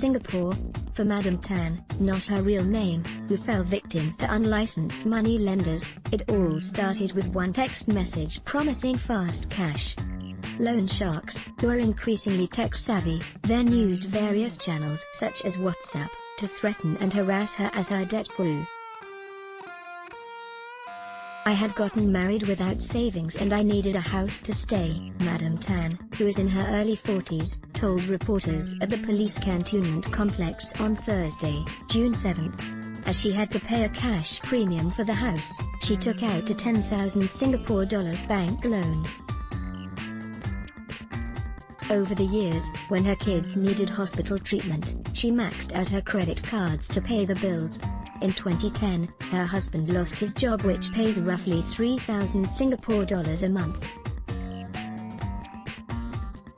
Singapore. For Madam Tan, not her real name, who fell victim to unlicensed money lenders, it all started with one text message promising fast cash. Loan sharks, who are increasingly tech-savvy, then used various channels such as WhatsApp to threaten and harass her as her debt grew. "I had gotten married without savings and I needed a house to stay," Madam Tan, who is in her early 40s, told reporters at the police cantonment complex on Thursday, June 7. As she had to pay a cash premium for the house, she took out a 10,000 Singapore dollars bank loan. Over the years, when her kids needed hospital treatment, she maxed out her credit cards to pay the bills. In 2010, her husband lost his job, which pays roughly 3,000 Singapore dollars a month.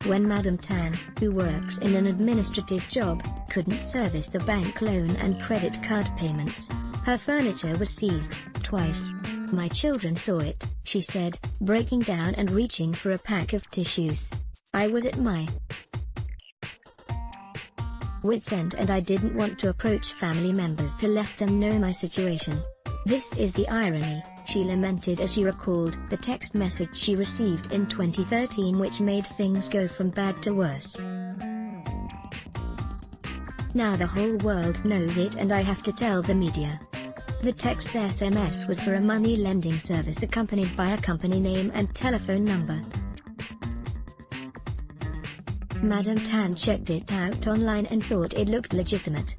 When Madam Tan, who works in an administrative job, couldn't service the bank loan and credit card payments, her furniture was seized, twice. "My children saw it," she said, breaking down and reaching for a pack of tissues. "I was at my wit's end and I didn't want to approach family members to let them know my situation. This is the irony," she lamented as she recalled the text message she received in 2013, which made things go from bad to worse. "Now the whole world knows it and I have to tell the media." The text SMS was for a money lending service accompanied by a company name and telephone number. Madam Tan checked it out online and thought it looked legitimate.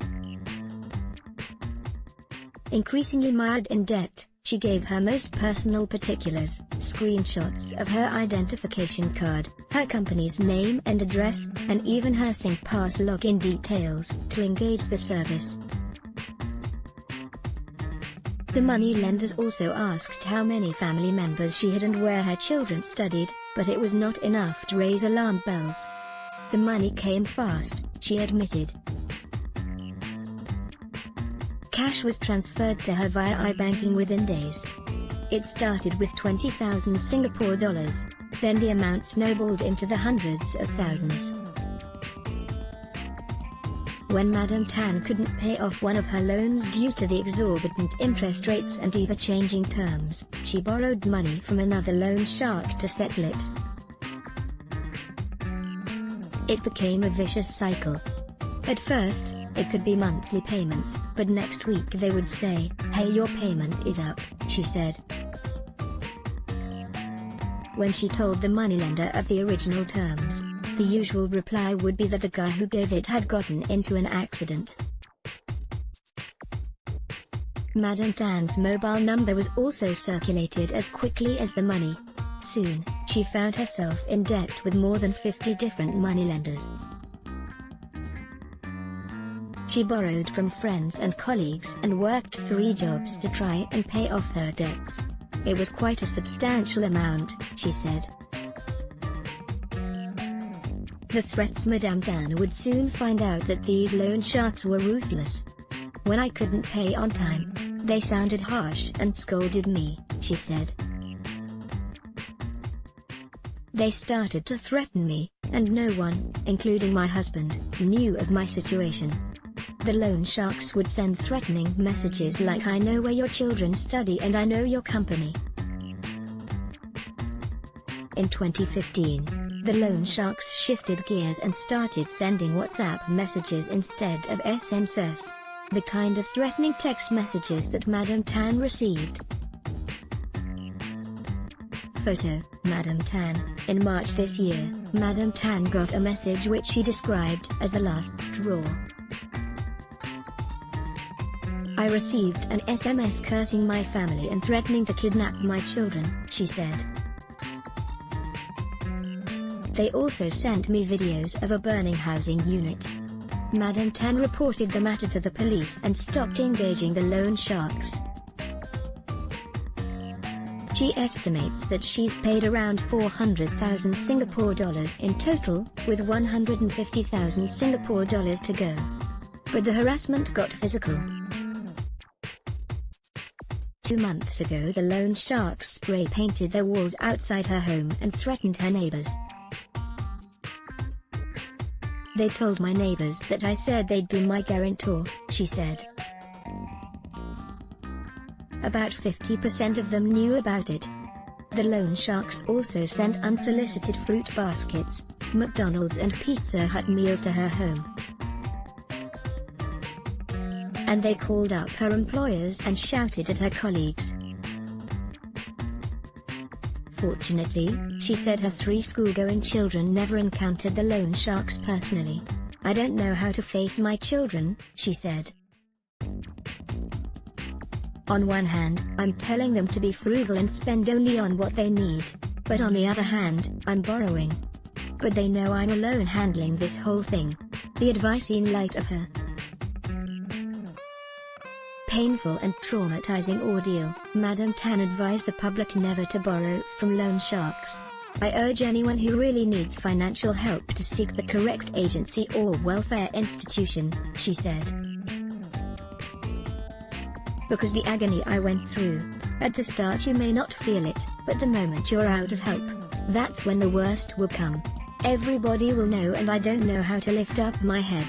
Increasingly mired in debt, she gave her most personal particulars, screenshots of her identification card, her company's name and address, and even her SingPass login details, to engage the service. The money lenders also asked how many family members she had and where her children studied, but it was not enough to raise alarm bells. The money came fast, she admitted. Cash was transferred to her via iBanking within days. It started with 20,000 Singapore dollars, then the amount snowballed into the hundreds of thousands. When Madam Tan couldn't pay off one of her loans due to the exorbitant interest rates and ever-changing terms, she borrowed money from another loan shark to settle it. It became a vicious cycle. At first, it could be monthly payments, but next week they would say, "Hey, your payment is up," she said. When she told the moneylender of the original terms, the usual reply would be that the guy who gave it had gotten into an accident. Madam Tan's mobile number was also circulated as quickly as the money. Soon, she found herself in debt with more than 50 different moneylenders. She borrowed from friends and colleagues and worked 3 jobs to try and pay off her debts. It was quite a substantial amount, she said. The threats Madam Tan would soon find out that these loan sharks were ruthless. "When I couldn't pay on time, they sounded harsh and scolded me," she said. "They started to threaten me, and no one, including my husband, knew of my situation. The loan sharks would send threatening messages like 'I know where your children study and I know your company.'" In 2015, the loan sharks shifted gears and started sending WhatsApp messages instead of SMS, the kind of threatening text messages that Madam Tan received. Photo, Madam Tan. In March this year, Madam Tan got a message which she described as the last straw. "I received an SMS cursing my family and threatening to kidnap my children," she said. "They also sent me videos of a burning housing unit." Madam Tan reported the matter to the police and stopped engaging the loan sharks. She estimates that she's paid around 400,000 Singapore dollars in total, with 150,000 Singapore dollars to go. But the harassment got physical. 2 months ago, the loan sharks spray painted their walls outside her home and threatened her neighbors. They told my neighbors that I said they'd be my guarantor, she said. About 50% of them knew about it. The loan sharks also sent unsolicited fruit baskets, McDonald's and Pizza Hut meals to her home. And they called up her employers and shouted at her colleagues. Fortunately, she said her 3 school-going children never encountered the loan sharks personally. I don't know how to face my children, she said. On one hand, I'm telling them to be frugal and spend only on what they need, but on the other hand, I'm borrowing. But they know I'm alone handling this whole thing. The advice in light of her painful and traumatizing ordeal, Madame Tan advised the public never to borrow from loan sharks. I urge anyone who really needs financial help to seek the correct agency or welfare institution, she said. Because the agony I went through. At the start you may not feel it, but the moment you're out of help, that's when the worst will come. Everybody will know and I don't know how to lift up my head.